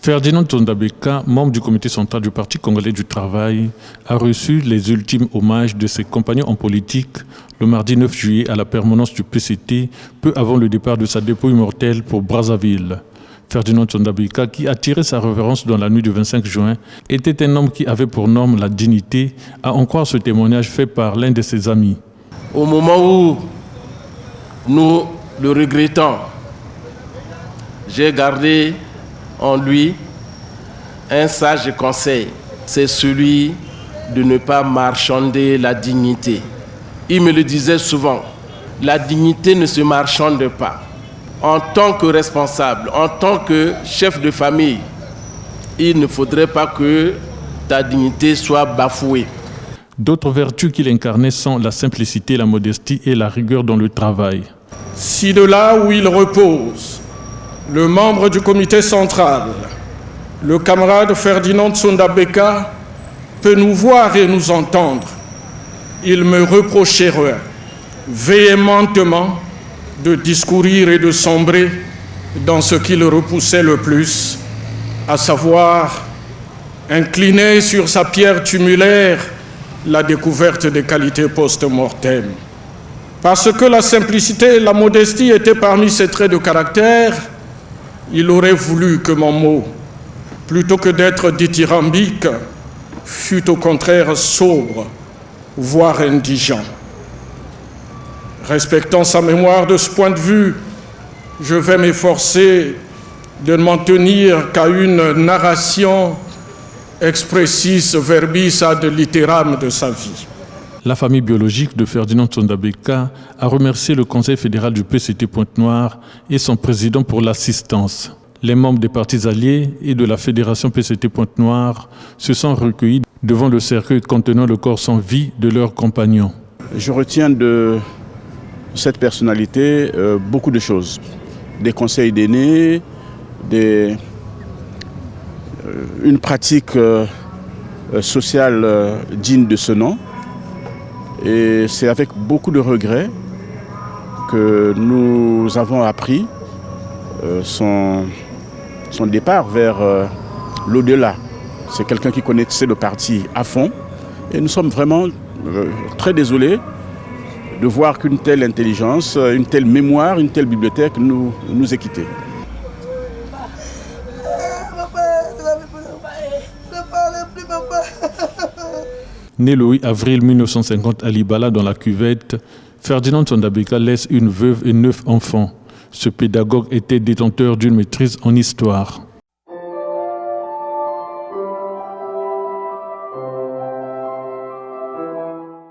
Ferdinand Tsondabeka, membre du comité central du Parti congolais du travail, a reçu les ultimes hommages de ses compagnons en politique le mardi 9 juillet à la permanence du PCT, peu avant le départ de sa dépouille mortelle pour Brazzaville. Ferdinand Tsondabeka, qui a tiré sa révérence dans la nuit du 25 juin, était un homme qui avait pour norme la dignité, à en croire ce témoignage fait par l'un de ses amis. Au moment où nous le regrettons, j'ai gardé en lui un sage conseil, c'est celui de ne pas marchander la dignité. Il me le disait souvent, la dignité ne se marchande pas. En tant que responsable, en tant que chef de famille, il ne faudrait pas que ta dignité soit bafouée. D'autres vertus qu'il incarnait sont la simplicité, la modestie et la rigueur dans le travail. Si de là où il repose, le membre du comité central, le camarade Ferdinand Tsondabeka, peut nous voir et nous entendre, il me reprocherait véhémentement de discourir et de sombrer dans ce qui le repoussait le plus, à savoir incliner sur sa pierre tumulaire la découverte des qualités post-mortem. Parce que la simplicité et la modestie étaient parmi ses traits de caractère, il aurait voulu que mon mot, plutôt que d'être dithyrambique, fût au contraire sobre, voire indigent. Respectant sa mémoire de ce point de vue, je vais m'efforcer de ne m'en tenir qu'à une narration expressis verbis ad litteram de sa vie. La famille biologique de Ferdinand Tsondabeka a remercié le Conseil fédéral du PCT Pointe-Noire et son président pour l'assistance. Les membres des partis alliés et de la Fédération PCT Pointe-Noire se sont recueillis devant le cercueil contenant le corps sans vie de leurs compagnons. Je retiens de cette personnalité beaucoup de choses. Des conseils d'aînés, une pratique sociale digne de ce nom. Et c'est avec beaucoup de regrets que nous avons appris son départ vers l'au-delà. C'est quelqu'un qui connaissait le parti à fond. Et nous sommes vraiment très désolés de voir qu'une telle intelligence, une telle mémoire, une telle bibliothèque nous ait quittés. Né le 8 avril 1950 à Libala dans la Cuvette, Ferdinand Tsondabeka laisse une veuve et 9 enfants. Ce pédagogue était détenteur d'une maîtrise en histoire.